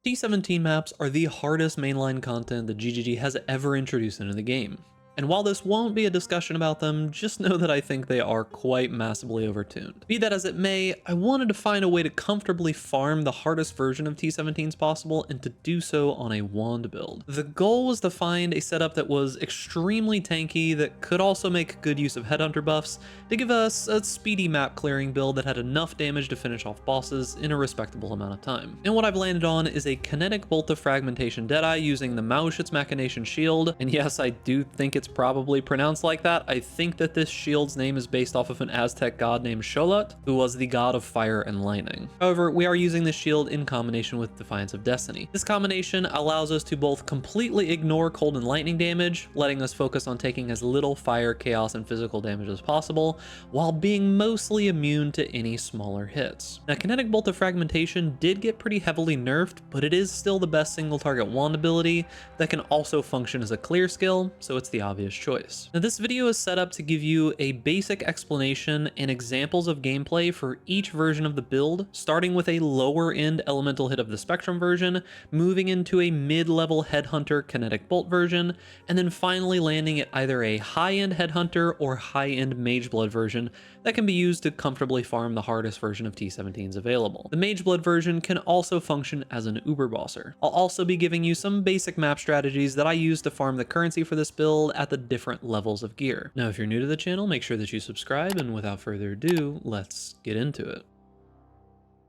T17 maps are the hardest mainline content that GGG has ever introduced into the game. And while this won't be a discussion about them, just know that I think they are quite massively overtuned. Be that as it may, I wanted to find a way to comfortably farm the hardest version of T17s possible and to do so on a wand build. The goal was to find a setup that was extremely tanky that could also make good use of Headhunter buffs to give us a speedy map clearing build that had enough damage to finish off bosses in a respectable amount of time. And what I've landed on is a Kinetic Bolt of Fragmentation Deadeye using the Mageblood Machination shield, and yes, I do think it's probably pronounced like that. I think that this shield's name is based off of an Aztec god named Xolotl, who was the god of fire and lightning. However, we are using this shield in combination with Defiance of Destiny. This combination allows us to both completely ignore cold and lightning damage, letting us focus on taking as little fire, chaos, and physical damage as possible, while being mostly immune to any smaller hits. Now, Kinetic Bolt of Fragmentation did get pretty heavily nerfed, but it is still the best single target wand ability that can also function as a clear skill, so it's the obvious choice. Now, this video is set up to give you a basic explanation and examples of gameplay for each version of the build, starting with a lower end Elemental Hit of the Spectrum version, moving into a mid-level Headhunter Kinetic Bolt version, and then finally landing at either a high-end Headhunter or high-end Mageblood version that can be used to comfortably farm the hardest version of T17s available. The Mageblood version can also function as an Uber Bosser. I'll also be giving you some basic map strategies that I use to farm the currency for this build at the different levels of gear. Now, if you're new to the channel, make sure that you subscribe, and without further ado, let's get into it.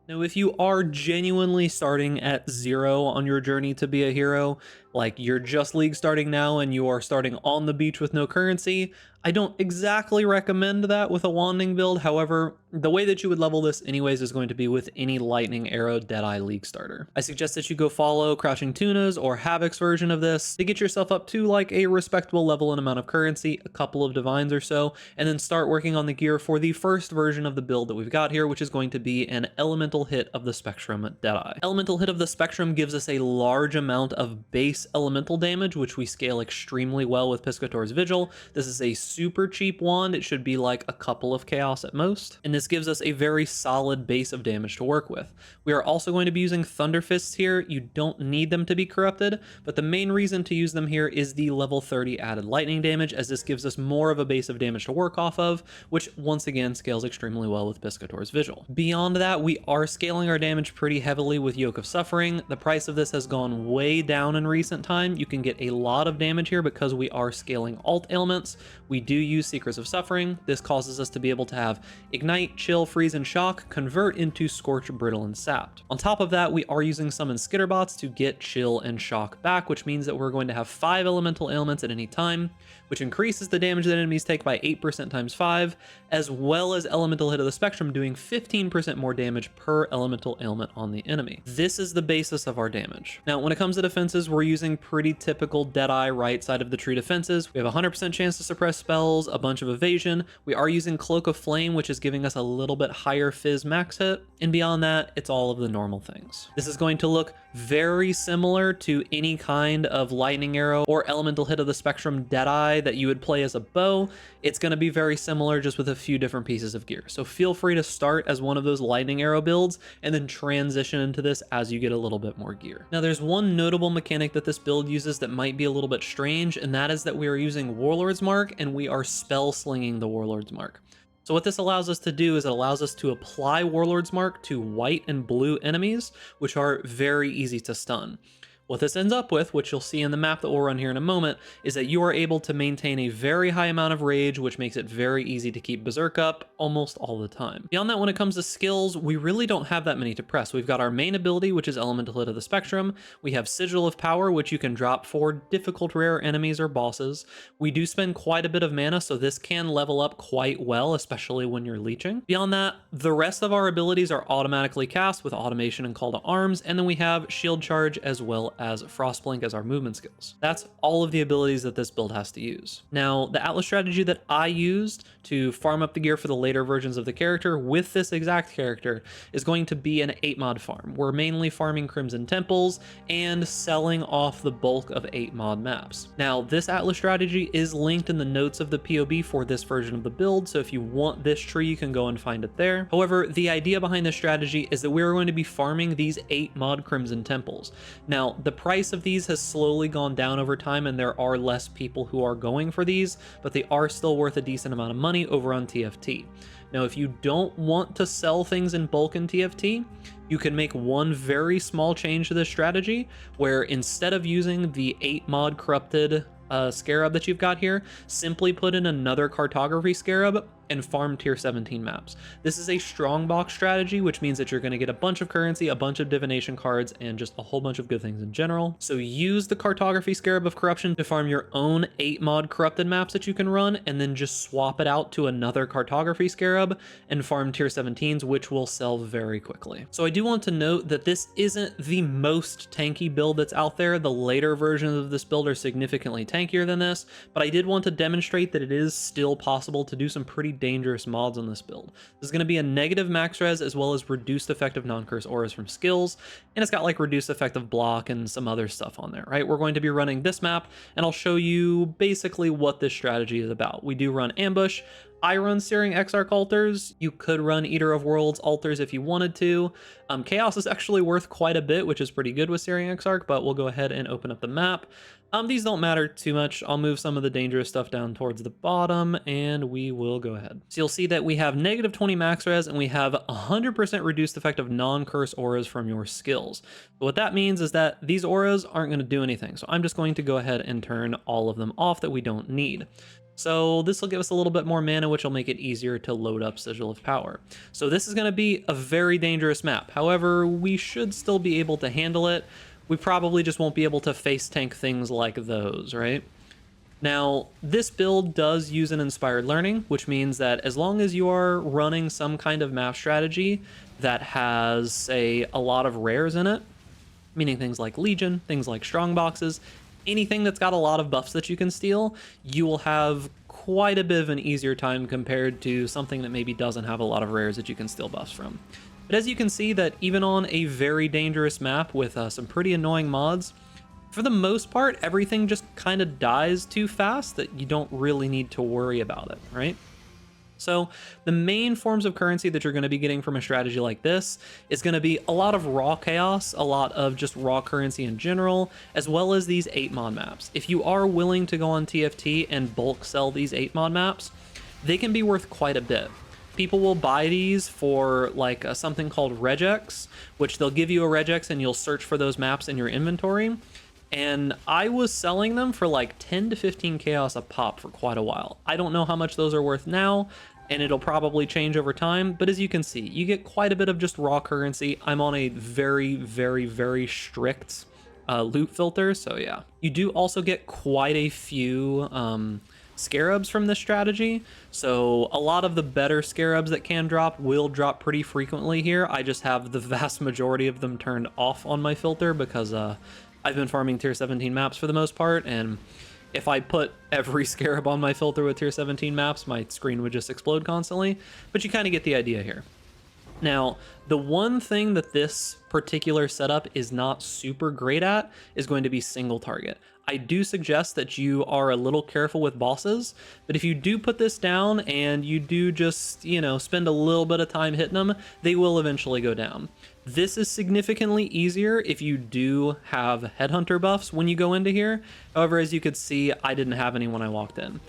Now, if you are genuinely starting at 0 on your journey to be a hero, like you're just league starting now and you are starting on the beach with no currency, I don't exactly recommend that with a wanding build. However, the way that you would level this anyways is going to be with any Lightning Arrow Deadeye League starter. I suggest that you go follow Crouching Tuna's or Havoc's version of this to get yourself up to like a respectable level and amount of currency, a couple of divines or so, and then start working on the gear for the first version of the build that we've got here, which is going to be an Elemental Hit of the Spectrum Deadeye. Elemental Hit of the Spectrum gives us a large amount of base elemental damage, which we scale extremely well with Piscator's Vigil. This is a super cheap wand. It should be like a couple of chaos at most, and this gives us a very solid base of damage to work with. We are also going to be using Thunder Fists here. You don't need them to be corrupted, but the main reason to use them here is the level 30 added lightning damage, as this gives us more of a base of damage to work off of, which once again scales extremely well with Piscator's Vigil. Beyond that, we are scaling our damage pretty heavily with Yoke of Suffering. The price of this has gone way down in recent time. You can get a lot of damage here because we are scaling alt ailments. We do use Seekers of Suffering. This causes us to be able to have Ignite, Chill, Freeze, and Shock convert into Scorch, Brittle, and Sapped. On top of that, we are using Summon Skitterbots to get Chill and Shock back, which means that we're going to have 5 elemental ailments at any time, which increases the damage that enemies take by 8% times 5, as well as Elemental Hit of the Spectrum doing 15% more damage per elemental ailment on the enemy. This is the basis of our damage. Now, when it comes to defenses, we're using pretty typical Deadeye right side of the tree defenses. We have a 100% chance to suppress spells, a bunch of evasion. We are using Cloak of Flame, which is giving us a little bit higher Fizz max hit, and beyond that, it's all of the normal things. This is going to look very similar to any kind of Lightning Arrow or Elemental Hit of the Spectrum Deadeye that you would play as a bow. It's going to be very similar, just with a few different pieces of gear. So feel free to start as one of those Lightning Arrow builds and then transition into this as you get a little bit more gear. Now, there's one notable mechanic that this build uses that might be a little bit strange, and that is that we are using Warlord's Mark and we are spell slinging the Warlord's Mark. So what this allows us to do is it allows us to apply Warlord's Mark to white and blue enemies, which are very easy to stun. What this ends up with, which you'll see in the map that we'll run here in a moment, is that you are able to maintain a very high amount of rage, which makes it very easy to keep Berserk up almost all the time. Beyond that, when it comes to skills, we really don't have that many to press. We've got our main ability, which is Elemental Hit of the Spectrum. We have Sigil of Power, which you can drop for difficult rare enemies or bosses. We do spend quite a bit of mana, so this can level up quite well, especially when you're leeching. Beyond that, the rest of our abilities are automatically cast with Automation and Call to Arms, and then we have Shield Charge as well as Frostblink as our movement skills. That's all of the abilities that this build has to use. Now, the Atlas strategy that I used to farm up the gear for the later versions of the character with this exact character is going to be an 8 mod farm. We're mainly farming Crimson Temples and selling off the bulk of 8 mod maps. Now, this Atlas strategy is linked in the notes of the POB for this version of the build, so if you want this tree, you can go and find it there. However, the idea behind this strategy is that we're going to be farming these 8 mod Crimson Temples. Now, the price of these has slowly gone down over time, and there are less people who are going for these, but they are still worth a decent amount of money over on TFT. Now, if you don't want to sell things in bulk in TFT, you can make one very small change to this strategy, where instead of using the 8 mod corrupted scarab that you've got here, simply put in another cartography scarab and farm tier 17 maps. This is a strong box strategy, which means that you're going to get a bunch of currency, a bunch of divination cards, and just a whole bunch of good things in general. So use the cartography scarab of corruption to farm your own 8 mod corrupted maps that you can run, and then just swap it out to another cartography scarab and farm tier 17s, which will sell very quickly. So I do want to note that this isn't the most tanky build that's out there. The later versions of this build are significantly tankier than this, but I did want to demonstrate that it is still possible to do some pretty dangerous mods on this build. This is going to be a negative max res as well as reduced effective non-curse auras from skills, and it's got like reduced effective block and some other stuff on there, right? We're going to be running this map, and I'll show you basically what this strategy is about. We do run ambush. I run Searing Exarch altars. You could run Eater of Worlds altars if you wanted to. Chaos is actually worth quite a bit, which is pretty good with Searing Exarch, but we'll go ahead and open up the map. These don't matter too much. I'll move some of the dangerous stuff down towards the bottom, and we will go ahead. So you'll see that we have negative 20 max res, and we have 100% reduced effect of non-curse auras from your skills. So what that means is that these auras aren't going to do anything. So I'm just going to go ahead and turn all of them off that we don't need. So this will give us a little bit more mana, which will make it easier to load up Sigil of Power. So this is going to be a very dangerous map. However, we should still be able to handle it. We probably just won't be able to face tank things like those, right? Now, this build does use an inspired learning, which means that as long as you are running some kind of map strategy that has, say, a lot of rares in it, meaning things like Legion, things like strong boxes, anything that's got a lot of buffs that you can steal, you will have quite a bit of an easier time compared to something that maybe doesn't have a lot of rares that you can steal buffs from. But as you can see that even on a very dangerous map with some pretty annoying mods, for the most part, everything just kind of dies too fast that you don't really need to worry about it, right? So the main forms of currency that you're going to be getting from a strategy like this is going to be a lot of raw chaos, a lot of just raw currency in general, as well as these 8 mod maps. If you are willing to go on TFT and bulk sell these 8 mod maps, they can be worth quite a bit. People will buy these for like something called regex, which they'll give you a regex and you'll search for those maps in your inventory. And I was selling them for like 10 to 15 chaos a pop for quite a while. I don't know how much those are worth now, and it'll probably change over time, but as you can see, you get quite a bit of just raw currency. I'm on a very, very, very strict loot filter, so yeah. You do also get quite a few scarabs from this strategy, so a lot of the better scarabs that can drop will drop pretty frequently here. I just have the vast majority of them turned off on my filter because I've been farming tier 17 maps for the most part, and if I put every scarab on my filter with tier 17 maps, my screen would just explode constantly, but you kind of get the idea here. Now, the one thing that this particular setup is not super great at is going to be single target. I do suggest that you are a little careful with bosses, but if you do put this down and you do just, you know, spend a little bit of time hitting them, they will eventually go down. This is significantly easier if you do have Headhunter buffs when you go into here. However, as you could see, I didn't have any when I walked in.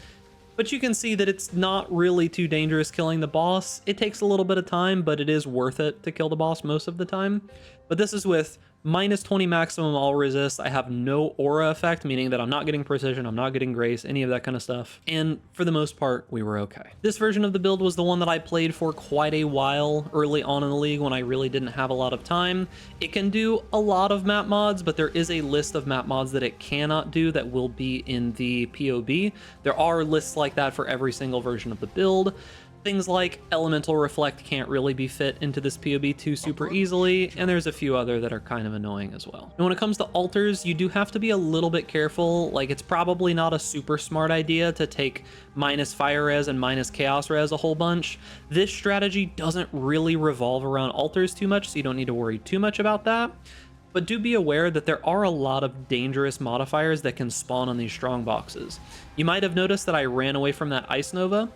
But you can see that it's not really too dangerous killing the boss. It takes a little bit of time, but it is worth it to kill the boss most of the time. But this is with minus 20 maximum all resist. I have no aura effect, meaning that I'm not getting precision, I'm not getting grace, any of that kind of stuff. And for the most part, we were okay. This version of the build was the one that I played for quite a while early on in the league when I really didn't have a lot of time. It can do a lot of map mods, but there is a list of map mods that it cannot do that will be in the POB. There are lists like that for every single version of the build. Things like Elemental Reflect can't really be fit into this PoB too super easily, and there's a few other that are kind of annoying as well. And when it comes to altars, you do have to be a little bit careful. Like, it's probably not a super smart idea to take minus fire res and minus chaos res a whole bunch. This strategy doesn't really revolve around altars too much, so you don't need to worry too much about that. But do be aware that there are a lot of dangerous modifiers that can spawn on these strong boxes. You might have noticed that I ran away from that Ice Nova.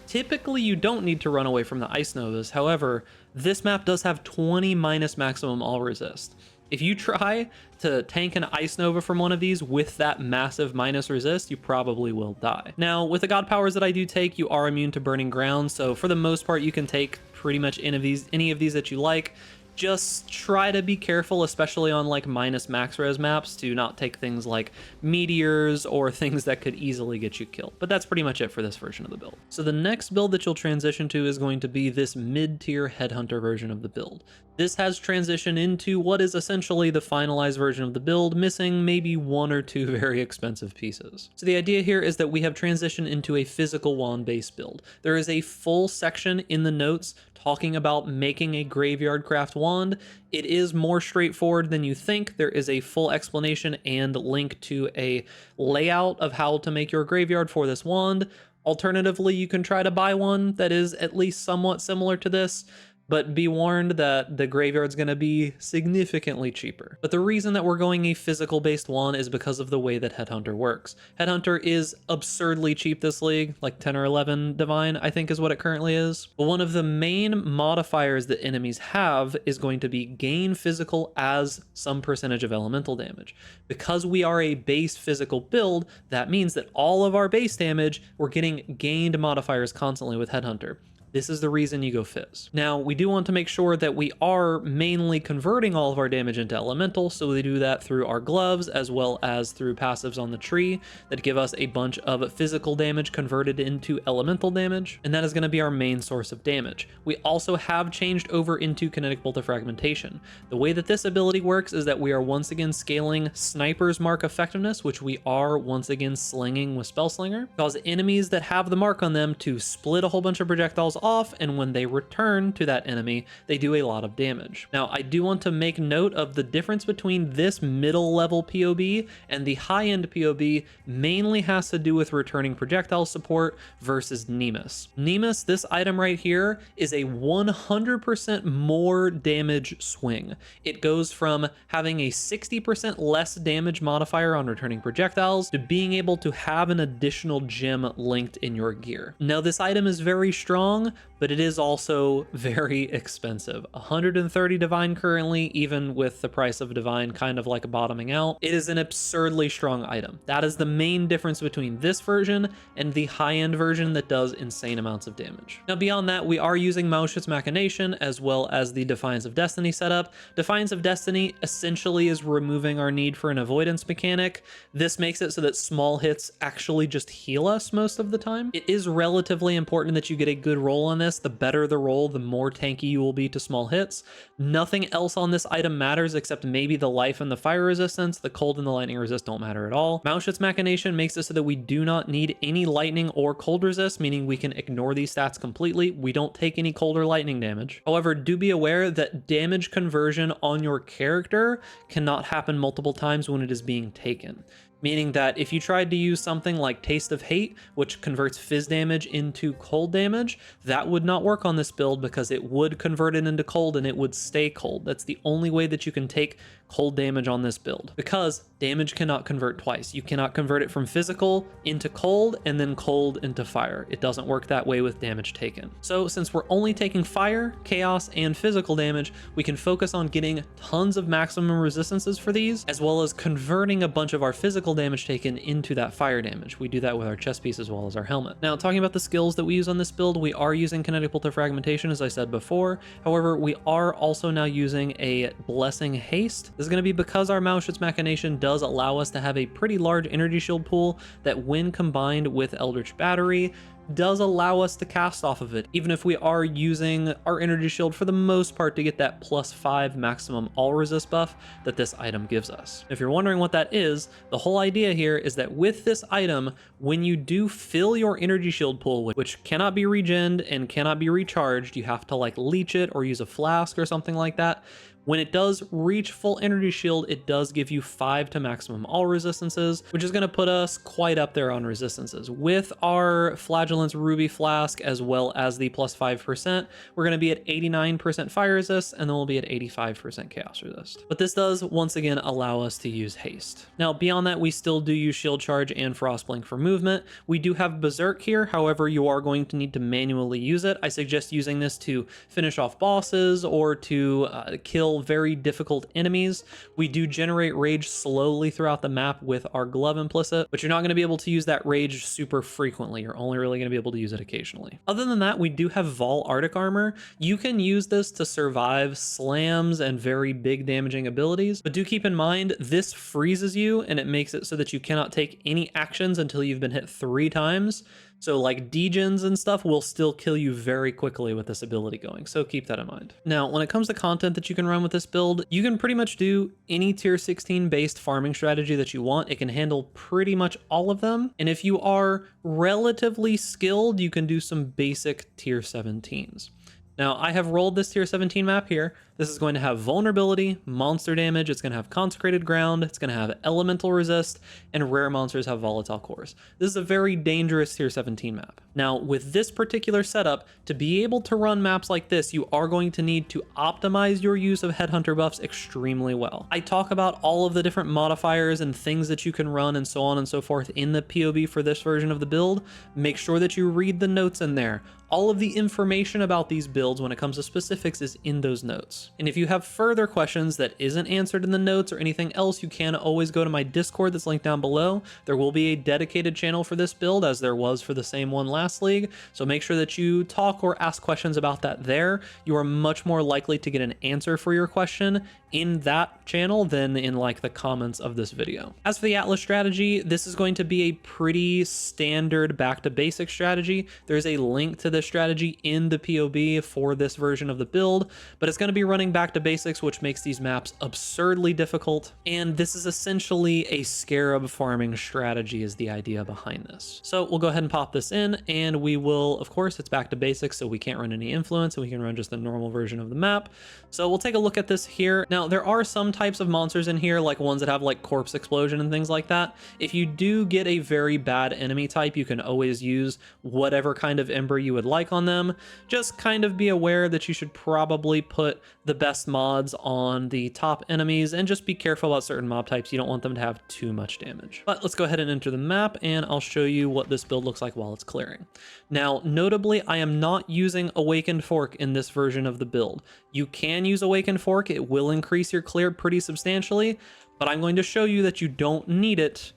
Typically, you don't need to run away from the Ice Novas. However, this map does have 20 minus maximum all resist. If you try to tank an Ice Nova from one of these with that massive minus resist, you probably will die. Now, with the God Powers that I do take, you are immune to Burning Ground, so for the most part, you can take pretty much any of these that you like. Just try to be careful, especially on like minus max res maps, to not take things like meteors or things that could easily get you killed. But that's pretty much it for this version of the build. So the next build that you'll transition to is going to be this mid-tier Headhunter version of the build. This has transitioned into what is essentially the finalized version of the build, missing maybe one or two very expensive pieces. So the idea here is that we have transitioned into a physical wand-based build. There is a full section in the notes talking about making a graveyard craft wand. It is more straightforward than you think. There is a full explanation and link to a layout of how to make your graveyard for this wand. Alternatively, you can try to buy one that is at least somewhat similar to this, but be warned that the graveyard's going to be significantly cheaper. But the reason that we're going a physical based wand is because of the way that Headhunter works. Headhunter is absurdly cheap this league, like 10 or 11 divine, I think is what it currently is. But one of the main modifiers that enemies have is going to be gain physical as some percentage of elemental damage. Because we are a base physical build, that means that all of our base damage, we're getting gained modifiers constantly with Headhunter. This is the reason you go Fizz. Now, we do want to make sure that we are mainly converting all of our damage into elemental, so we do that through our gloves as well as through passives on the tree that give us a bunch of physical damage converted into elemental damage, and that is going to be our main source of damage. We also have changed over into Kinetic Bolt of Fragmentation. The way that this ability works is that we are once again scaling Sniper's Mark effectiveness, which we are once again slinging with Spellslinger, cause enemies that have the mark on them to split a whole bunch of projectiles off, and when they return to that enemy, they do a lot of damage. Now, I do want to make note of the difference between this middle level PoB and the high-end PoB mainly has to do with returning projectile support versus Nemus. Nemus, this item right here, is a 100% more damage swing. It goes from having a 60% less damage modifier on returning projectiles to being able to have an additional gem linked in your gear. Now, this item is very strong, but it is also very expensive. 130 divine currently, even with the price of divine kind of like bottoming out. It is an absurdly strong item. That is the main difference between this version and the high-end version that does insane amounts of damage. Now, beyond that, we are using Mageblood's Machination as well as the Defiance of Destiny setup. Defiance of Destiny essentially is removing our need for an avoidance mechanic. This makes it so that small hits actually just heal us most of the time. It is relatively important that you get a good roll on this. The better the roll, the more tanky you will be to small hits. Nothing else on this item matters except maybe the life and the fire resistance. The cold and the lightning resist don't matter at all. Mageblood's Machination makes it so that we do not need any lightning or cold resist, meaning we can ignore these stats completely. We don't take any cold or lightning damage. However, do be aware that damage conversion on your character cannot happen multiple times when it is being taken. Meaning that if you tried to use something like Taste of Hate, which converts fizz damage into cold damage, that would not work on this build because it would convert it into cold and it would stay cold. That's the only way that you can take cold damage on this build, because damage cannot convert twice. You cannot convert it from physical into cold and then cold into fire. It doesn't work that way with damage taken. So since we're only taking fire, chaos, and physical damage, we can focus on getting tons of maximum resistances for these, as well as converting a bunch of our physical damage taken into that fire damage. We do that with our chest piece as well as our helmet. Now, talking about the skills that we use on this build, we are using Kinetic Bolt of Fragmentation, as I said before. However, we are also now using a Blessing Haste. This is going to be because our Mageblood's Machination does allow us to have a pretty large energy shield pool that, when combined with Eldritch Battery, does allow us to cast off of it, even if we are using our energy shield for the most part to get that +5 maximum all resist buff that this item gives us. If you're wondering what that is, the whole idea here is that with this item, when you do fill your energy shield pool, which cannot be regened and cannot be recharged, you have to like leech it or use a flask or something like that. When it does reach full energy shield, it does give you 5 to maximum all resistances, which is going to put us quite up there on resistances. With our Flagellant's Ruby Flask, as well as the +5%, we're going to be at 89% fire resist, and then we'll be at 85% chaos resist. But this does, once again, allow us to use haste. Now, beyond that, we still do use shield charge and Frostblink for movement. We do have Berserk here, however, you are going to need to manually use it. I suggest using this to finish off bosses or to kill very difficult enemies. We do generate rage slowly throughout the map with our glove implicit, but you're not going to be able to use that rage super frequently. You're only really going to be able to use it occasionally. Other than that, we do have Vol Arctic Armor. You can use this to survive slams and very big damaging abilities, but do keep in mind this freezes you and it makes it so that you cannot take any actions until you've been hit 3 times. So like degens and stuff will still kill you very quickly with this ability going, so keep that in mind. Now, when it comes to content that you can run with this build, you can pretty much do any tier 16 based farming strategy that you want. It can handle pretty much all of them. And if you are relatively skilled, you can do some basic tier 17s. Now, I have rolled this tier 17 map here. This is going to have vulnerability, monster damage, it's going to have consecrated ground, it's going to have elemental resist, and rare monsters have volatile cores. This is a very dangerous tier 17 map. Now, with this particular setup, to be able to run maps like this, you are going to need to optimize your use of Headhunter buffs extremely well. I talk about all of the different modifiers and things that you can run and so on and so forth in the POB for this version of the build. Make sure that you read the notes in there. All of the information about these builds when it comes to specifics is in those notes. And if you have further questions that isn't answered in the notes or anything else, you can always go to my Discord that's linked down below. There will be a dedicated channel for this build, as there was for the same one last league. So make sure that you talk or ask questions about that there. You are much more likely to get an answer for your question in that channel than in like the comments of this video. As for the Atlas strategy, this is going to be a pretty standard back to basics strategy. There's a link to this strategy in the POB for this version of the build, but it's going to be running back to basics, which makes these maps absurdly difficult. And this is essentially a scarab farming strategy is the idea behind this. So we'll go ahead and pop this in, and we will, of course, it's back to basics, so we can't run any influence and we can run just the normal version of the map. So we'll take a look at this here. Now, there are some types of monsters in here, like ones that have like corpse explosion and things like that. If you do get a very bad enemy type, you can always use whatever kind of ember you would like on them. Just kind of be aware that you should probably put the best mods on the top enemies and just be careful about certain mob types. You don't want them to have too much damage. But let's go ahead and enter the map, and I'll show you what this build looks like while it's clearing. Now, notably, I am not using Awakened Fork in this version of the build. You can use Awakened Fork. It will increase your clear pretty substantially, but I'm going to show you that you don't need it,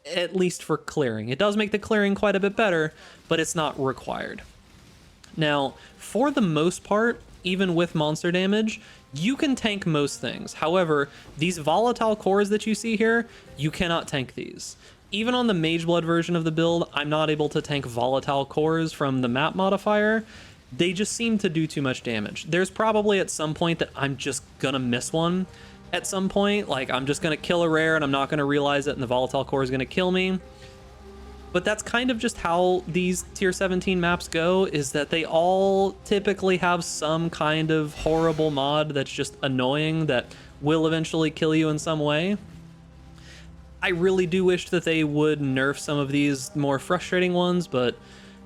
at least for clearing. It does make the clearing quite a bit better, but it's not required. Now, for the most part, even with monster damage, you can tank most things. However, these volatile cores that you see here, you cannot tank these. Even on the Mageblood version of the build, I'm not able to tank volatile cores from the map modifier. They just seem to do too much damage. There's probably at some point that I'm just gonna miss one at some point. Like, I'm just gonna kill a rare and I'm not gonna realize it and the volatile core is gonna kill me. But that's kind of just how these tier 17 maps go, is that they all typically have some kind of horrible mod that's just annoying that will eventually kill you in some way. I really do wish that they would nerf some of these more frustrating ones, but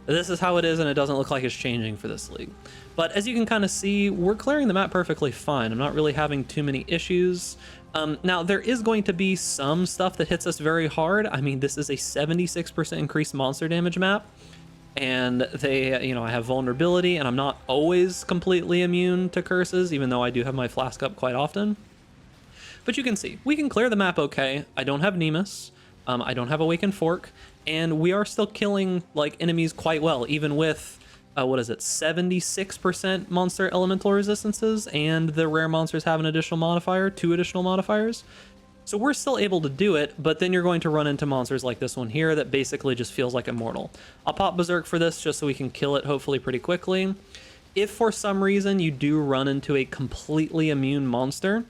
this is how it is, and it doesn't look like it's changing for this league. But as you can kind of see, we're clearing the map perfectly fine. I'm not really having too many issues. Now, there is going to be some stuff that hits us very hard. I mean, this is a 76% increased monster damage map, and they, you know, I have vulnerability, and I'm not always completely immune to curses, even though I do have my flask up quite often. But you can see, we can clear the map okay. I don't have Nemus, I don't have Awakened Fork, and we are still killing like enemies quite well, even with what is it, 76% monster elemental resistances, and the rare monsters have an additional modifier, 2 additional modifiers. So we're still able to do it, but then you're going to run into monsters like this one here that basically just feels like immortal. I'll pop Berserk for this just so we can kill it hopefully pretty quickly. If for some reason you do run into a completely immune monster,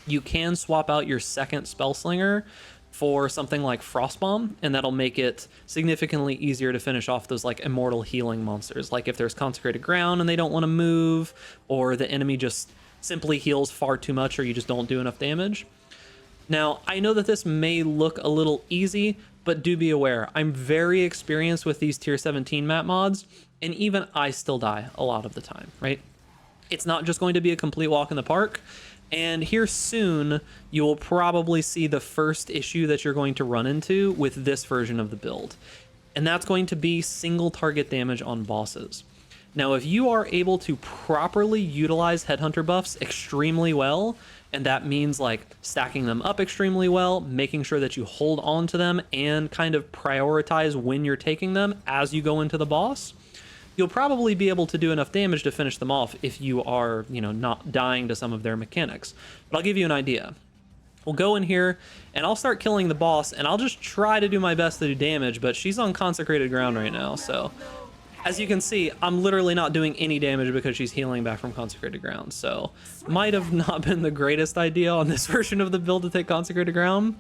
you can swap out your second Spellslinger for something like Frostbomb, and that'll make it significantly easier to finish off those like immortal healing monsters. Like if there's Consecrated Ground and they don't want to move, or the enemy just simply heals far too much, or you just don't do enough damage. Now, I know that this may look a little easy, but do be aware, I'm very experienced with these tier 17 map mods, and even I still die a lot of the time, right? It's not just going to be a complete walk in the park. And here soon, you will probably see the first issue that you're going to run into with this version of the build. And that's going to be single target damage on bosses. Now, if you are able to properly utilize Headhunter buffs extremely well, and that means like stacking them up extremely well, making sure that you hold on to them and kind of prioritize when you're taking them as you go into the boss, you'll probably be able to do enough damage to finish them off if you are, you know, not dying to some of their mechanics. But I'll give you an idea. We'll go in here and I'll start killing the boss, and I'll just try to do my best to do damage, but she's on Consecrated Ground right now. So as you can see, I'm literally not doing any damage because she's healing back from Consecrated Ground. So might have not been the greatest idea on this version of the build to take Consecrated Ground.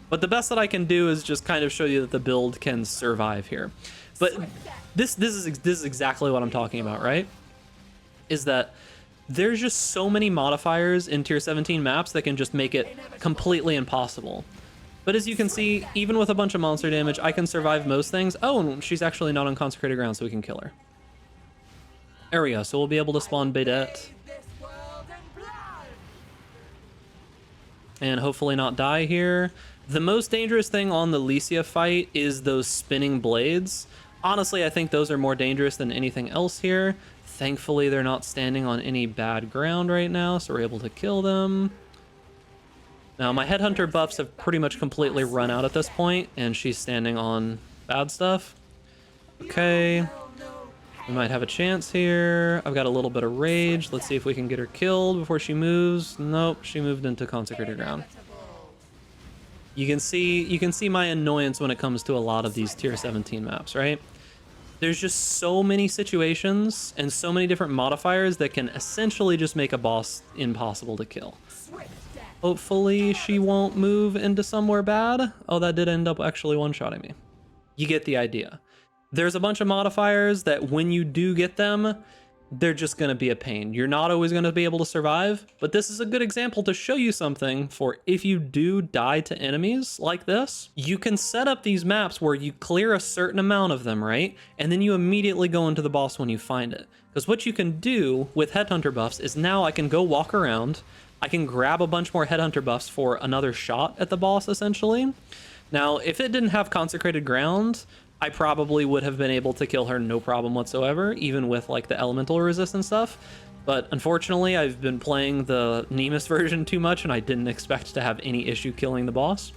But the best that I can do is just kind of show you that the build can survive here. But this is exactly what I'm talking about, right? Is that there's just so many modifiers in tier 17 maps that can just make it completely impossible. But as you can see, even with a bunch of monster damage, I can survive most things. Oh, and she's actually not on Consecrated Ground, so we can kill her. There we go. So we'll be able to spawn Bedette. And hopefully not die here. The most dangerous thing on the Licia fight is those spinning blades. Honestly, I think those are more dangerous than anything else here. Thankfully, they're not standing on any bad ground right now, so we're able to kill them. Now, my Headhunter buffs have pretty much completely run out at this point, and she's standing on bad stuff. Okay. We might have a chance here. I've got a little bit of rage. Let's see if we can get her killed before she moves. Nope, she moved into Consecrated Ground. You can see my annoyance when it comes to a lot of these tier 17 maps, right? There's just so many situations and so many different modifiers that can essentially just make a boss impossible to kill. Hopefully she won't move into somewhere bad. Oh, that did end up actually one-shotting me. You get the idea. There's a bunch of modifiers that when you do get them, they're just going to be a pain. You're not always going to be able to survive, but this is a good example to show you something for if you do die to enemies like this, you can set up these maps where you clear a certain amount of them, right? And then you immediately go into the boss when you find it. Because what you can do with Headhunter buffs is now I can go walk around, I can grab a bunch more Headhunter buffs for another shot at the boss, essentially. Now, if it didn't have Consecrated Ground, I probably would have been able to kill her no problem whatsoever, even with like the elemental resistance stuff. But unfortunately, I've been playing the Nemus version too much, and I didn't expect to have any issue killing the boss.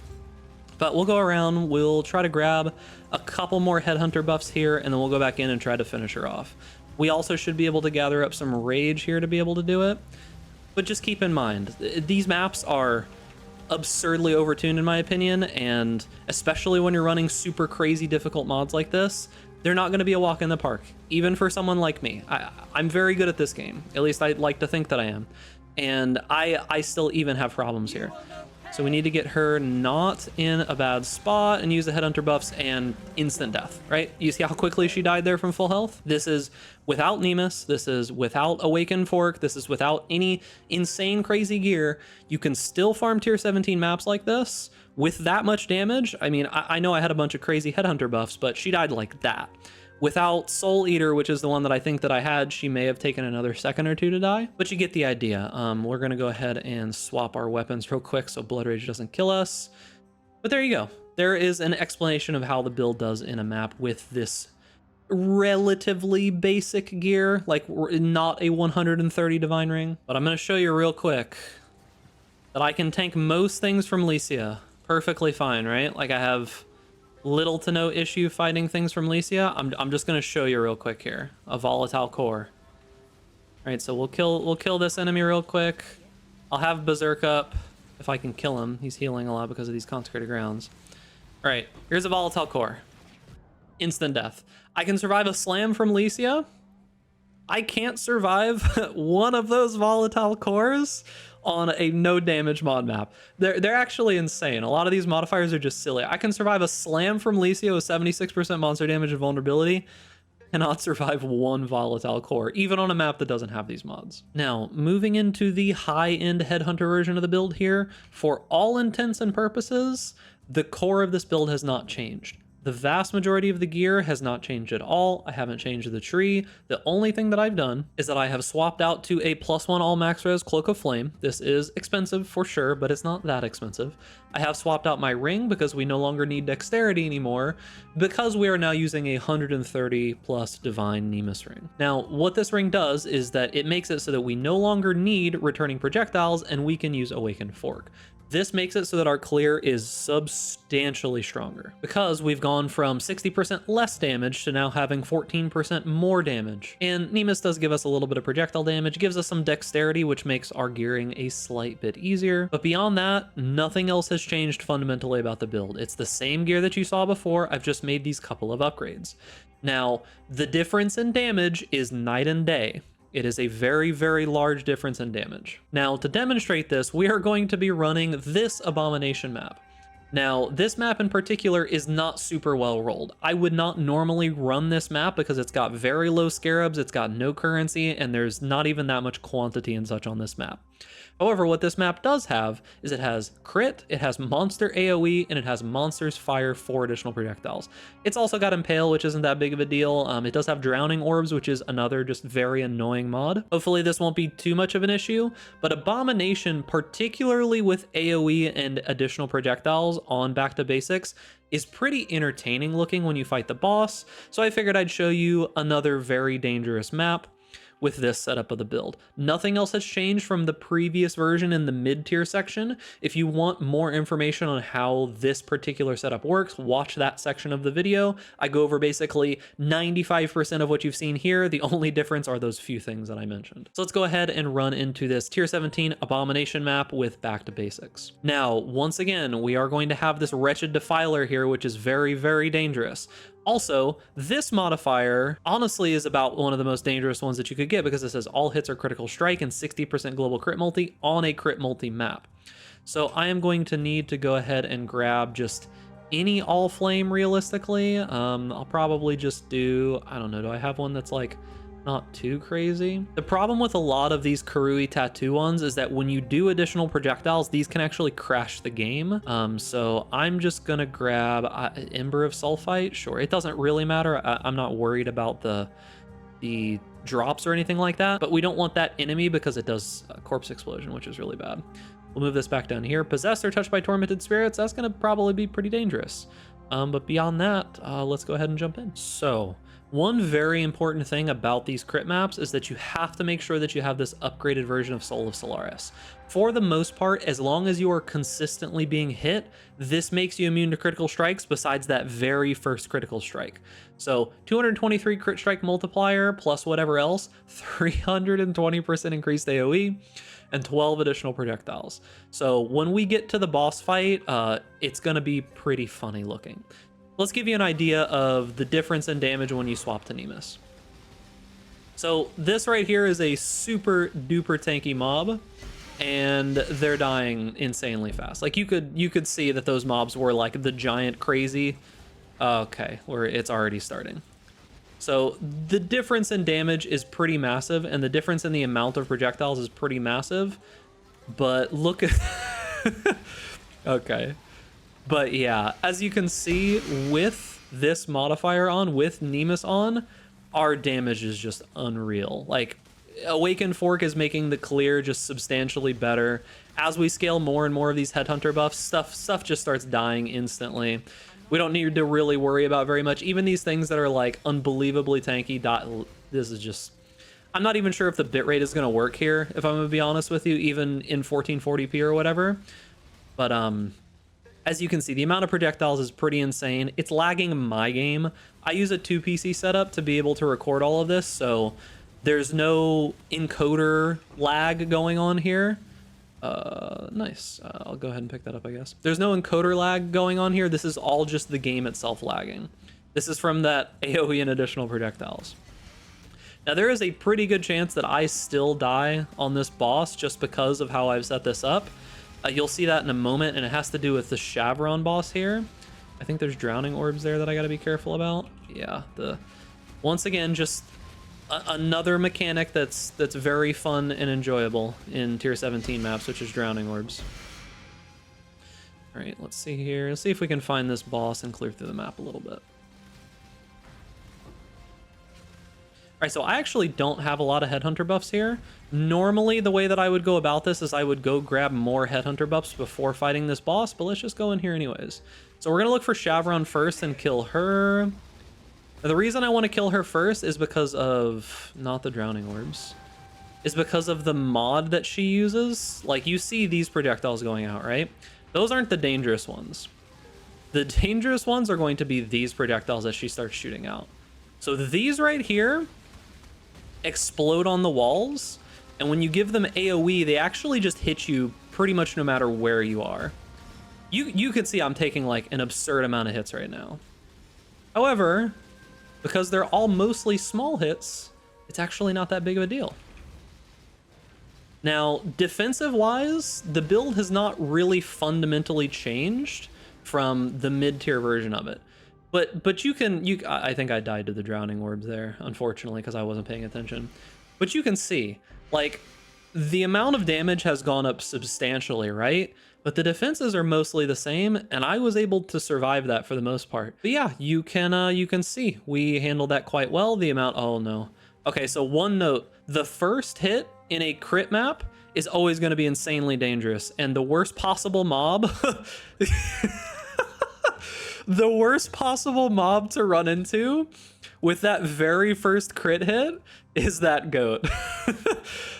But we'll go around, we'll try to grab a couple more Headhunter buffs here, and then we'll go back in and try to finish her off. We also should be able to gather up some rage here to be able to do it. But just keep in mind, these maps are absurdly overtuned in my opinion, and especially when you're running super crazy difficult mods like this, they're not going to be a walk in the park, even for someone like me. I'm very good at this game, at least I'd like to think that I am, and I still even have problems here. So we need to get her not in a bad spot and use the Headhunter buffs and instant death, right? You see how quickly she died there from full health? This is without Nemus, this is without Awakened Fork, this is without any insane crazy gear. You can still farm tier 17 maps like this with that much damage. I mean, I know I had a bunch of crazy Headhunter buffs, but she died like that. Without Soul Eater, which is the one that I think that I had, she may have taken another second or two to die, but you get the idea. We're gonna go ahead and swap our weapons real quick so Blood Rage doesn't kill us. But there you go. There is an explanation of how the build does in a map with this relatively basic gear, like not a 130 Divine Ring. But I'm gonna show you real quick that I can tank most things from Licia perfectly fine, right? Like I have little to no issue fighting things from Licia. I'm just gonna show you real quick here. A volatile core. All right, so we'll kill this enemy real quick. I'll have Berserk up. if I can kill him. He's healing a lot because of these consecrated grounds. All right, here's a volatile core. Instant death. I can survive a slam from Lycia. I can't survive one of those volatile cores on a no damage mod map. They're actually insane. A lot of these modifiers are just silly. I can survive a slam from Lycia with 76% monster damage and vulnerability. Cannot survive one volatile core, even on a map that doesn't have these mods. Now, moving into the high-end Headhunter version of the build here, for all intents and purposes, the core of this build has not changed. The vast majority of the gear has not changed at all. I haven't changed the tree. The only thing that I've done is that I have swapped out to a +1 all max res Cloak of Flame. This is expensive for sure, but it's not that expensive. I have swapped out my ring because we no longer need dexterity anymore, because we are now using a 130 plus divine Nemesis ring. Now, what this ring does is that it makes it so that we no longer need returning projectiles and we can use Awakened Fork. This makes it so that our clear is substantially stronger because we've gone from 60% less damage to now having 14% more damage. And Nemesis does give us a little bit of projectile damage, gives us some dexterity, which makes our gearing a slight bit easier. But beyond that, nothing else has changed fundamentally about the build. It's the same gear that you saw before. I've just made these couple of upgrades. Now, the difference in damage is night and day. It is a very, very large difference in damage. Now, to demonstrate this, we are going to be running this Abomination map. Now, this map in particular is not super well rolled. I would not normally run this map because it's got very low scarabs, it's got no currency, and there's not even that much quantity and such on this map. However, what this map does have is it has crit, it has monster AoE, and it has monsters fire 4 additional projectiles. It's also got Impale, which isn't that big of a deal. It does have Drowning Orbs, which is another just very annoying mod. Hopefully this won't be too much of an issue, but Abomination, particularly with AoE and additional projectiles on Back to Basics, is pretty entertaining looking when you fight the boss, so I figured I'd show you another very dangerous map with this setup of the build. Nothing else has changed from the previous version in the mid-tier section. If you want more information on how this particular setup works, watch that section of the video. I go over basically 95% of what you've seen here. The only difference are those few things that I mentioned. So let's go ahead and run into this tier 17 Abomination map with Back to Basics. Now, once again, we are going to have this Wretched Defiler here, which is very, very dangerous. Also, this modifier honestly is about one of the most dangerous ones that you could get because it says all hits are critical strike and 60% global crit multi on a crit multi map. So I am going to need to go ahead and grab just any all flame realistically. I'll probably just do, I don't know, do I have one that's like not too crazy? The problem with a lot of these Karui tattoo ones is that when you do additional projectiles, these can actually crash the game. So I'm just gonna grab Ember of Sulfite. Sure, it doesn't really matter. I'm not worried about the drops or anything like that, but we don't want that enemy because it does Corpse Explosion, which is really bad. We'll move this back down here. Possessed or touched by tormented spirits, that's gonna probably be pretty dangerous. But beyond that, let's go ahead and jump in. So, one very important thing about these crit maps is that you have to make sure that you have this upgraded version of Soul of Solaris. For the most part, as long as you are consistently being hit, this makes you immune to critical strikes besides that very first critical strike. So 223 crit strike multiplier plus whatever else, 320% increased AoE, and 12 additional projectiles. So when we get to the boss fight, it's gonna be pretty funny looking. Let's give you an idea of the difference in damage when you swap to Nemesis. So this right here is a super duper tanky mob, and they're dying insanely fast. Like you could see that those mobs were like the giant crazy. Okay, where it's already starting. So the difference in damage is pretty massive, and the difference in the amount of projectiles is pretty massive. But look at okay. But yeah, as you can see, with this modifier on, with Nemesis on, our damage is just unreal. Like, Awakened Fork is making the clear just substantially better. As we scale more and more of these Headhunter buffs, stuff just starts dying instantly. We don't need to really worry about very much. Even these things that are like unbelievably tanky, this is just... I'm not even sure if the bitrate is going to work here, if I'm going to be honest with you, even in 1440p or whatever. But, as you can see, the amount of projectiles is pretty insane. It's lagging my game. I use a 2 PC setup to be able to record all of this, so there's no encoder lag going on here. Nice. I'll go ahead and pick that up, I guess. There's no encoder lag going on here. This is all just the game itself lagging. This is from that AoE and additional projectiles. Now, there is a pretty good chance that I still die on this boss just because of how I've set this up. You'll see that in a moment, and it has to do with the Shavron boss here. I think there's drowning orbs there that I got to be careful about. Yeah, once again, just another mechanic that's very fun and enjoyable in tier 17 maps, which is drowning orbs. All right, let's see here. Let's see if we can find this boss and clear through the map a little bit. All right, so I actually don't have a lot of Headhunter buffs here. Normally, the way that I would go about this is I would go grab more Headhunter buffs before fighting this boss, but let's just go in here anyways. So we're gonna look for Shavron first and kill her. Now, the reason I want to kill her first is because of, not the drowning orbs, is because of the mod that she uses. Like, you see these projectiles going out, right? Those aren't the dangerous ones. The dangerous ones are going to be these projectiles that she starts shooting out. So these right here explode on the walls, and when you give them AoE, they actually just hit you pretty much no matter where you are. You can see I'm taking like an absurd amount of hits right now. However, because they're all mostly small hits, it's actually not that big of a deal. Now, defensive-wise, the build has not really fundamentally changed from the mid-tier version of it. But I think I died to the drowning orbs there, unfortunately, because I wasn't paying attention. But you can see, like, the amount of damage has gone up substantially, right? But the defenses are mostly the same, and I was able to survive that for the most part. But yeah, you can see we handled that quite well. The amount, oh no. Okay, so one note, the first hit in a crit map is always going to be insanely dangerous, and the worst possible mob the worst possible mob to run into with that very first crit hit is that goat.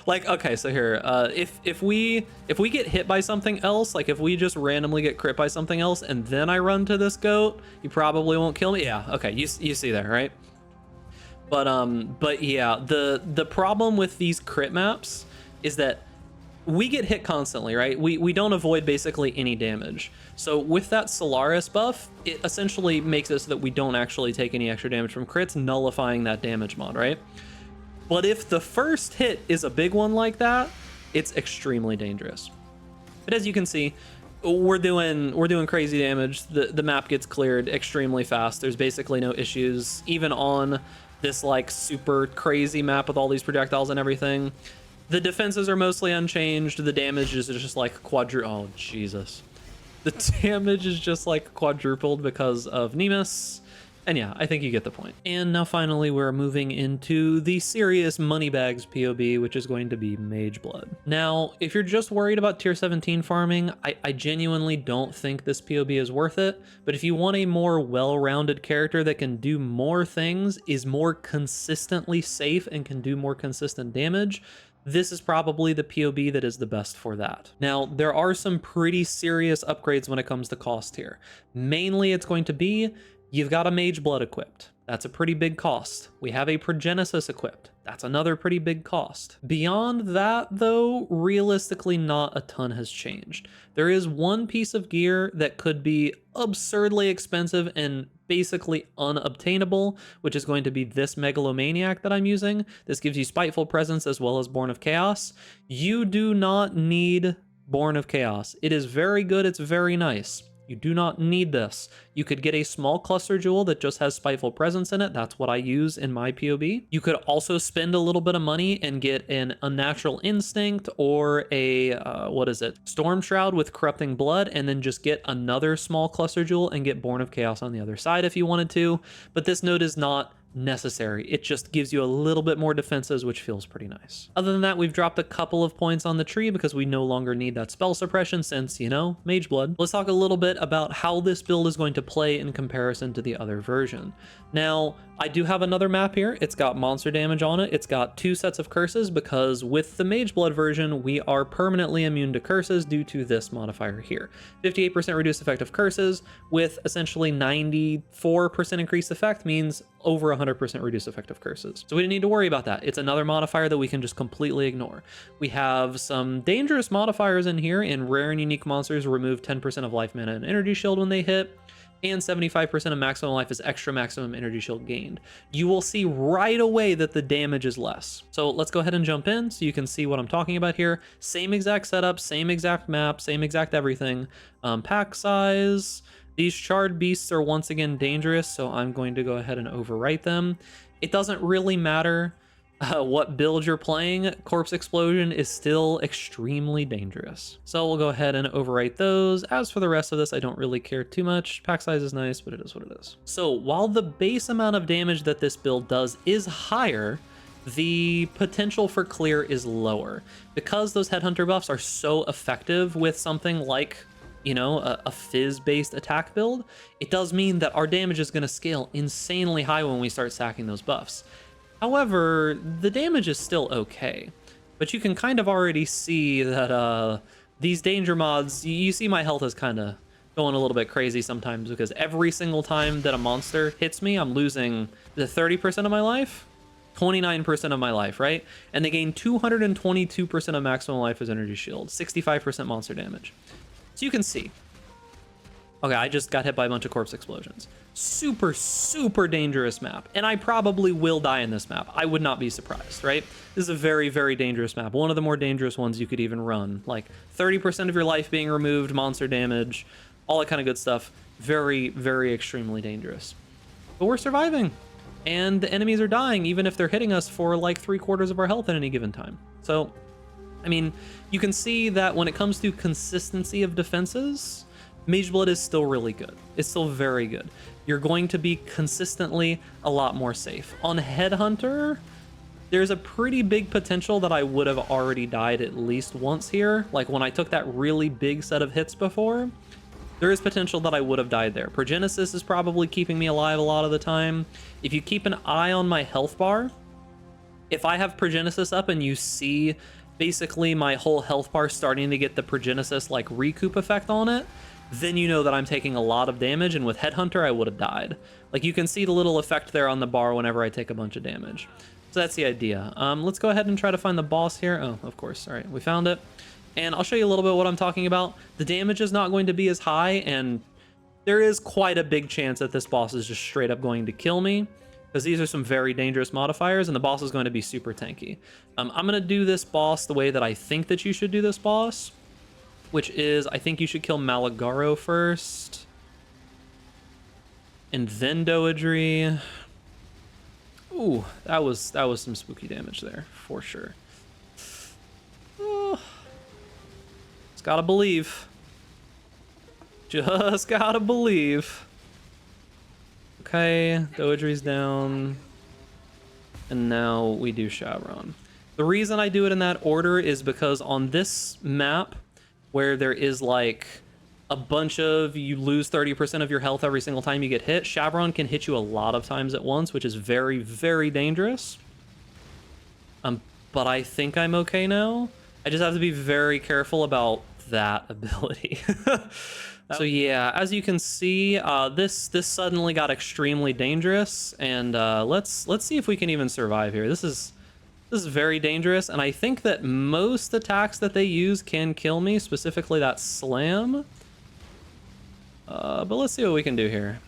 Like, okay, so here, if we get hit by something else, like if we just randomly get crit by something else and then I run to this goat, you probably won't kill me. Yeah, okay, you see there, right? But yeah, the problem with these crit maps is that we get hit constantly, right? We don't avoid basically any damage. So with that Solaris buff, it essentially makes it so that we don't actually take any extra damage from crits, nullifying that damage mod, right? But if the first hit is a big one like that, it's extremely dangerous. But as you can see, we're doing crazy damage. The map gets cleared extremely fast. There's basically no issues, even on this like super crazy map with all these projectiles and everything. The defenses are mostly unchanged. The damage is just like oh Jesus. The damage is just like quadrupled because of Nemus. And yeah, I think you get the point. And now finally, we're moving into the serious moneybags POB, which is going to be Mageblood. Now, if you're just worried about tier 17 farming, I genuinely don't think this POB is worth it. But if you want a more well-rounded character that can do more things, is more consistently safe, and can do more consistent damage, this is probably the POB that is the best for that. Now, there are some pretty serious upgrades when it comes to cost here. Mainly, it's going to be, you've got a Mageblood equipped. That's a pretty big cost. We have a Progenesis equipped. That's another pretty big cost. Beyond that, though, realistically, not a ton has changed. There is one piece of gear that could be absurdly expensive and basically unobtainable, which is going to be this Megalomaniac that I'm using. This gives you Spiteful Presence as well as Born of Chaos. You do not need Born of Chaos. It is very good. It's very nice. You do not need this. You could get a small cluster jewel that just has Spiteful Presence in it. That's what I use in my POB. You could also spend a little bit of money and get an Unnatural Instinct or a, Storm Shroud with Corrupting Blood, and then just get another small cluster jewel and get Born of Chaos on the other side if you wanted to. But this node is not necessary. It just gives you a little bit more defenses, which feels pretty nice. Other than that, we've dropped a couple of points on the tree because we no longer need that spell suppression since, you know, Mageblood. Let's talk a little bit about how this build is going to play in comparison to the other version. Now, I do have another map here. It's got monster damage on it. It's got 2 sets of curses because with the Mageblood version, we are permanently immune to curses due to this modifier here. 58% reduced effect of curses with essentially 94% increased effect means over 100% reduce effective curses. So we didn't need to worry about that. It's another modifier that we can just completely ignore. We have some dangerous modifiers in here. In rare and unique monsters, remove 10% of life, mana, and energy shield when they hit, and 75% of maximum life is extra maximum energy shield gained. You will see right away that the damage is less. So let's go ahead and jump in so you can see what I'm talking about here. Same exact setup, same exact map, same exact everything. Pack size. These charred beasts are once again dangerous, so I'm going to go ahead and overwrite them. It doesn't really matter what build you're playing, Corpse Explosion is still extremely dangerous. So we'll go ahead and overwrite those. As for the rest of this, I don't really care too much. Pack size is nice, but it is what it is. So while the base amount of damage that this build does is higher, the potential for clear is lower. Because those Headhunter buffs are so effective with something like, you know, a fizz-based attack build, it does mean that our damage is going to scale insanely high when we start sacking those buffs. However, the damage is still okay, but you can kind of already see that these danger mods, you see my health is kind of going a little bit crazy sometimes, because every single time that a monster hits me, I'm losing the 30% of my life, 29% of my life, right? And they gain 222% of maximum life as energy shield, 65% monster damage. So you can see. Okay, I just got hit by a bunch of corpse explosions. Super, super dangerous map. And I probably will die in this map. I would not be surprised, right? This is a very, very dangerous map. One of the more dangerous ones you could even run. Like 30% of your life being removed, monster damage, all that kind of good stuff. Very, very extremely dangerous. But we're surviving. And the enemies are dying, even if they're hitting us for like 3/4 of our health at any given time. So, I mean, you can see that when it comes to consistency of defenses, Mageblood is still really good. It's still very good. You're going to be consistently a lot more safe. On Headhunter, there's a pretty big potential that I would have already died at least once here. Like when I took that really big set of hits before, there is potential that I would have died there. Progenesis is probably keeping me alive a lot of the time. If you keep an eye on my health bar, if I have Progenesis up and you see basically my whole health bar starting to get the Progenesis like recoup effect on it, then you know that I'm taking a lot of damage, and with Headhunter, I would have died. Like, you can see the little effect there on the bar whenever I take a bunch of damage. So that's the idea. Let's go ahead and try to find the boss here. Oh, of course. All right, we found it. And I'll show you a little bit what I'm talking about. The damage is not going to be as high, and there is quite a big chance that this boss is just straight up going to kill me, because these are some very dangerous modifiers, and the boss is going to be super tanky. I'm going to do this boss the way that I think that you should do this boss, which is, I think you should kill Malagaro first, and then Doedry. Ooh, that was some spooky damage there, for sure. Oh, just gotta believe. Just gotta believe. Okay, Doedry's down. And now we do Shavron. The reason I do it in that order is because on this map, where there is like a bunch of, you lose 30% of your health every single time you get hit, Shavron can hit you a lot of times at once, which is very, very dangerous. But I think I'm okay now. I just have to be very careful about that ability. So yeah, as you can see, this suddenly got extremely dangerous, and let's see if we can even survive here. This is very dangerous, and I think that most attacks that they use can kill me, specifically that slam. But let's see what we can do here.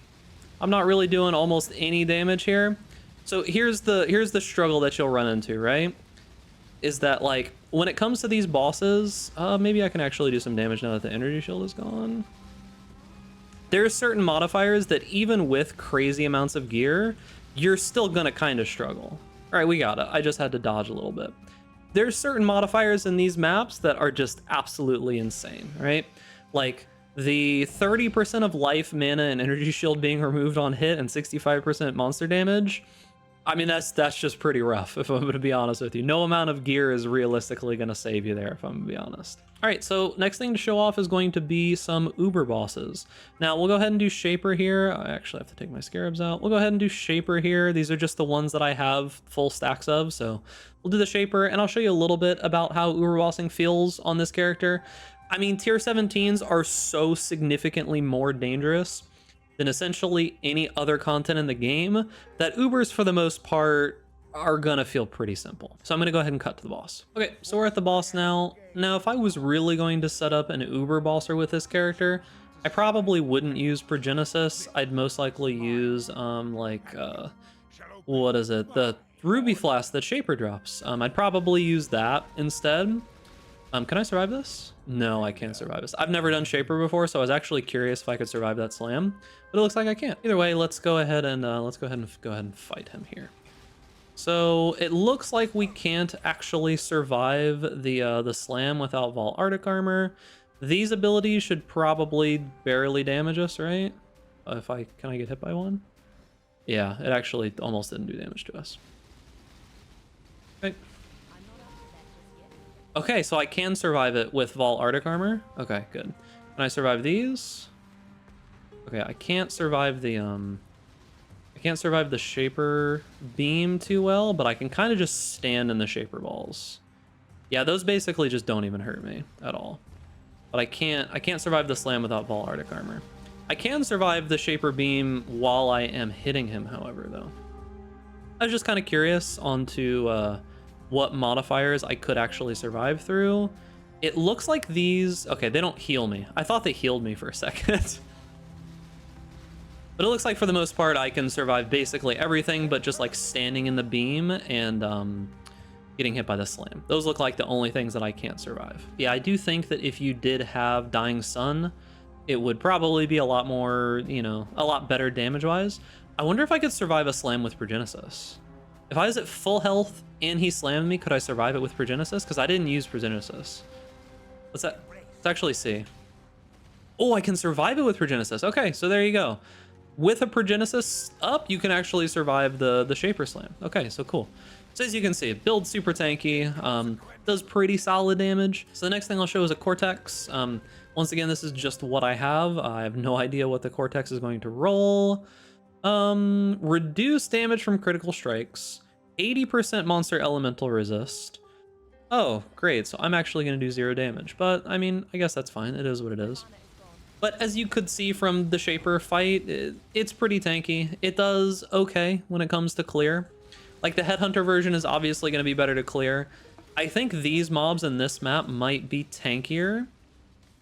I'm not really doing almost any damage here. So here's the struggle that you'll run into, right? Is that, like, when it comes to these bosses, maybe I can actually do some damage now that the energy shield is gone. There's certain modifiers that even with crazy amounts of gear, you're still gonna kind of struggle. All right, we got it. I just had to dodge a little bit. There's certain modifiers in these maps that are just absolutely insane, right? Like the 30% of life, mana, and energy shield being removed on hit and 65% monster damage. I mean, that's just pretty rough, if I'm going to be honest with you. No amount of gear is realistically going to save you there, if I'm going to be honest. All right, so next thing to show off is going to be some Uber bosses. Now, we'll go ahead and do Shaper here. I actually have to take my Scarabs out. We'll go ahead and do Shaper here. These are just the ones that I have full stacks of, so we'll do the Shaper, and I'll show you a little bit about how Uber bossing feels on this character. I mean, tier 17s are so significantly more dangerous than essentially any other content in the game, that Ubers for the most part are gonna feel pretty simple. So I'm gonna go ahead and cut to the boss. Okay, so we're at the boss now. Now, if I was really going to set up an Uber bosser with this character, I probably wouldn't use Progenesis. I'd most likely use what is it? The Ruby Flask that Shaper drops. I'd probably use that instead. Can I survive this? No, I can't survive this. I've never done Shaper before, so I was actually curious if I could survive that slam, but it looks like I can't. Either way, let's go ahead and fight him here. So it looks like we can't actually survive the slam without Vault Arctic Armor. These abilities should probably barely damage us, right? Can I get hit by one? Yeah, it actually almost didn't do damage to us. Okay. Okay, so I can survive it with Vault Arctic Armor. Okay, good. Can I survive these? Okay, I can't survive the Shaper beam too well, but I can kind of just stand in the Shaper balls. Yeah, those basically just don't even hurt me at all. But I can't survive the slam without Vault Arctic Armor. I can survive the Shaper beam while I am hitting him, however, though. I was just kind of curious onto what modifiers I could actually survive through. It looks like these... Okay, they don't heal me. I thought they healed me for a second. But it looks like for the most part I can survive basically everything, but just like standing in the beam and getting hit by the slam. Those look like the only things that I can't survive. Yeah, I do think that if you did have Dying Sun, it would probably be a lot more, you know, a lot better damage-wise. I wonder if I could survive a slam with Progenesis. If I was at full health and he slammed me, could I survive it with Progenesis? Because I didn't use Progenesis. Let's actually see. Oh, I can survive it with Progenesis. Okay, so there you go. With a Progenesis up, you can actually survive the Shaper Slam. Okay, so cool. So as you can see, it builds super tanky, does pretty solid damage. So the next thing I'll show is a Cortex. Once again, this is just what I have. I have no idea what the Cortex is going to roll. Reduce damage from critical strikes, 80% monster elemental resist. Oh, great. So I'm actually going to do 0 damage, but I mean, I guess that's fine. It is what it is. But as you could see from the Shaper fight, it's pretty tanky. It does okay when it comes to clear. Like the Headhunter version is obviously going to be better to clear. I think these mobs in this map might be tankier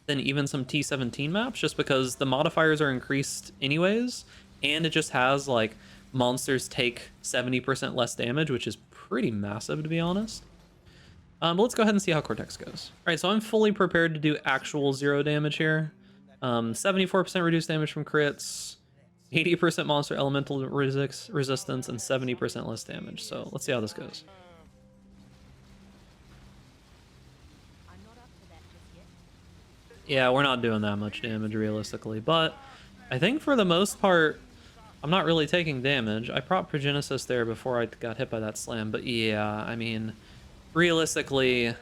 than even some T17 maps, just because the modifiers are increased anyways, and it just has like monsters take 70% less damage, which is pretty massive to be honest. But let's go ahead and see how Cortex goes. All right, so I'm fully prepared to do actual 0 damage here. 74% reduced damage from crits, 80% monster elemental resistance, and 70% less damage. So let's see how this goes. Yeah, we're not doing that much damage realistically, but I think for the most part, I'm not really taking damage. I propped Progenesis there before I got hit by that slam, but yeah, I mean, realistically,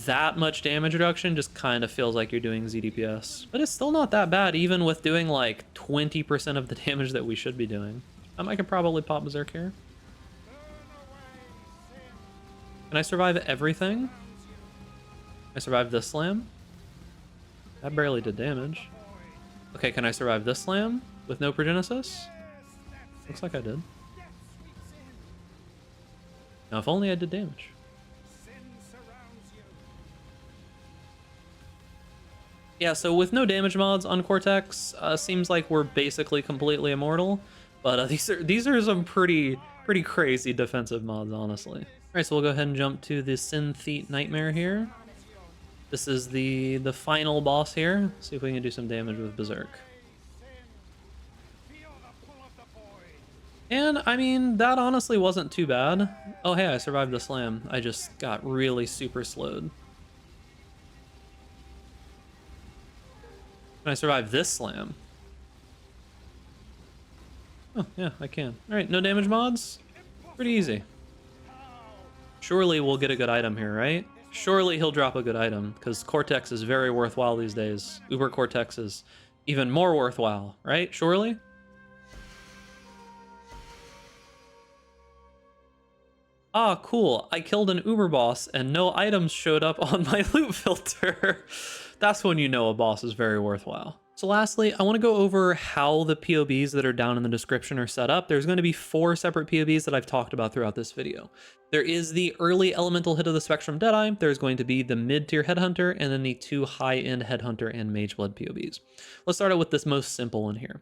that much damage reduction just kind of feels like you're doing ZDPS. But it's still not that bad, even with doing like 20% of the damage that we should be doing. I could probably pop Berserk here. Can I survive everything? I survived this slam. That barely did damage. Okay, can I survive this slam with no Progenesis? Looks like I did. Now, if only I did damage. Yeah, so with no damage mods on Cortex, seems like we're basically completely immortal. But these are some pretty crazy defensive mods, honestly. All right, so we'll go ahead and jump to the Synthete Nightmare here. This is the final boss here. See if we can do some damage with Berserk. And I mean, that honestly wasn't too bad. Oh hey, I survived the slam. I just got really super slowed. Can I survive this slam? Oh, yeah, I can. Alright, no damage mods? Pretty easy. Surely we'll get a good item here, right? Surely he'll drop a good item, because Cortex is very worthwhile these days. Uber Cortex is even more worthwhile, right? Surely? Ah, cool. I killed an Uber boss, and no items showed up on my loot filter. That's when you know a boss is very worthwhile. So lastly, I want to go over how the PoBs that are down in the description are set up. There's going to be 4 separate PoBs that I've talked about throughout this video. There is the early elemental hit of the spectrum Deadeye, there's going to be the mid-tier Headhunter, and then the 2 high-end Headhunter and Mageblood PoBs. Let's start out with this most simple one here.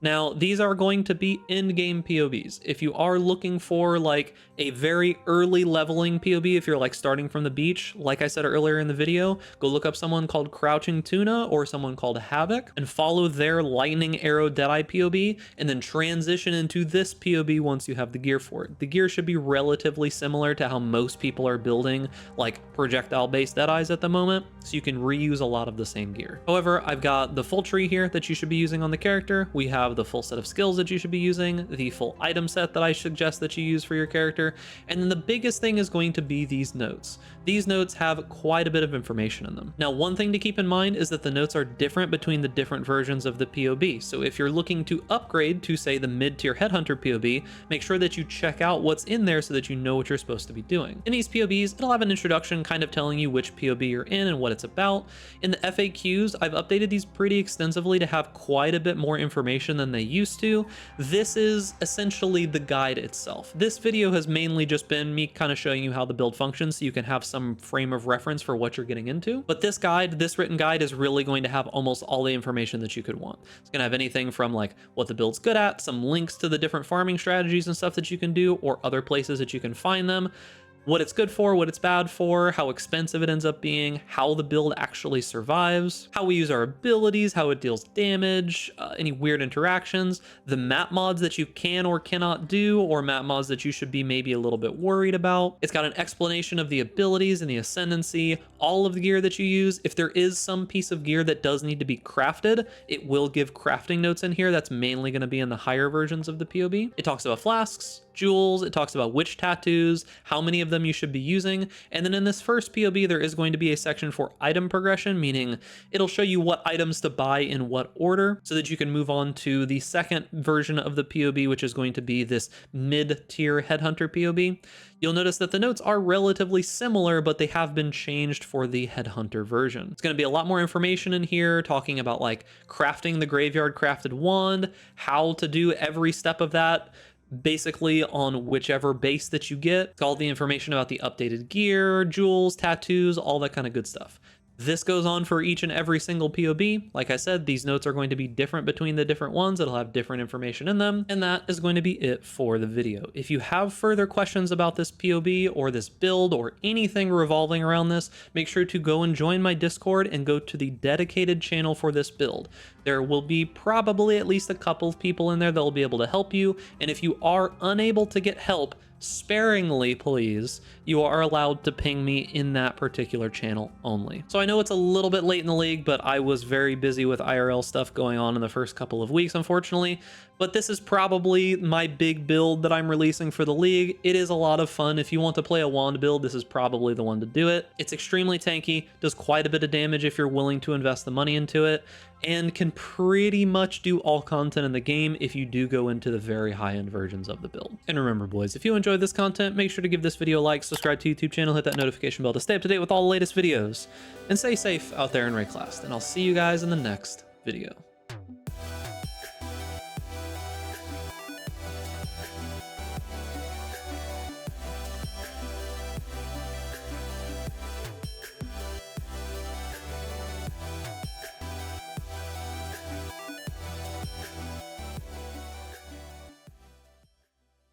Now, these are going to be in-game PoBs. If you are looking for like a very early leveling PoB, if you're like starting from the beach, like I said earlier in the video, go look up someone called Crouching Tuna or someone called Havoc and follow their Lightning Arrow Deadeye PoB, and then transition into this PoB once you have the gear for it. The gear should be relatively similar to how most people are building like projectile-based Deadeyes at the moment, so you can reuse a lot of the same gear. However, I've got the full tree here that you should be using on the character. We have the full set of skills that you should be using, the full item set that I suggest that you use for your character, and then the biggest thing is going to be these notes. These notes have quite a bit of information in them. Now, one thing to keep in mind is that the notes are different between the different versions of the PoB. So if you're looking to upgrade to, say, the mid-tier Headhunter PoB, make sure that you check out what's in there so that you know what you're supposed to be doing. In these PoBs, it'll have an introduction kind of telling you which PoB you're in and what it's about. In the FAQs, I've updated these pretty extensively to have quite a bit more information than they used to. This is essentially the guide itself. This video has mainly just been me kind of showing you how the build functions so you can have some frame of reference for what you're getting into. But this guide, this written guide, is really going to have almost all the information that you could want. It's going to have anything from like what the build's good at, some links to the different farming strategies and stuff that you can do, or other places that you can find them, what it's good for, what it's bad for, how expensive it ends up being, how the build actually survives, how we use our abilities, how it deals damage, any weird interactions, the map mods that you can or cannot do, or map mods that you should be maybe a little bit worried about. It's got an explanation of the abilities and the ascendancy, all of the gear that you use. If there is some piece of gear that does need to be crafted, it will give crafting notes in here. That's mainly going to be in the higher versions of the PoB. It talks about flasks, jewels, it talks about which tattoos, how many of them you should be using, and then in this first PoB there is going to be a section for item progression, meaning it'll show you what items to buy in what order so that you can move on to the second version of the PoB, which is going to be this mid-tier Headhunter PoB. You'll notice that the notes are relatively similar, but they have been changed for the Headhunter version. It's going to be a lot more information in here talking about like crafting the graveyard crafted wand, how to do every step of that, basically on whichever base that you get. All the information about the updated gear, jewels, tattoos, all that kind of good stuff. This goes on for each and every single PoB. Like I said, these notes are going to be different between the different ones. It'll have different information in them, and that is going to be it for the video. If you have further questions about this PoB or this build or anything revolving around this, make sure to go and join my Discord and go to the dedicated channel for this build. There will be probably at least a couple of people in there that will be able to help you, and if you are unable to get help, sparingly please, you are allowed to ping me in that particular channel only. So I know it's a little bit late in the league, but I was very busy with IRL stuff going on in the first couple of weeks, unfortunately. But this is probably my big build that I'm releasing for the league. It is a lot of fun. If you want to play a wand build, this is probably the one to do it. It's extremely tanky, does quite a bit of damage if you're willing to invest the money into it, and can pretty much do all content in the game if you do go into the very high-end versions of the build. And remember, boys, if you enjoyed this content, make sure to give this video a like, subscribe to the YouTube channel, hit that notification bell to stay up to date with all the latest videos, and stay safe out there in Rayclast. And I'll see you guys in the next video.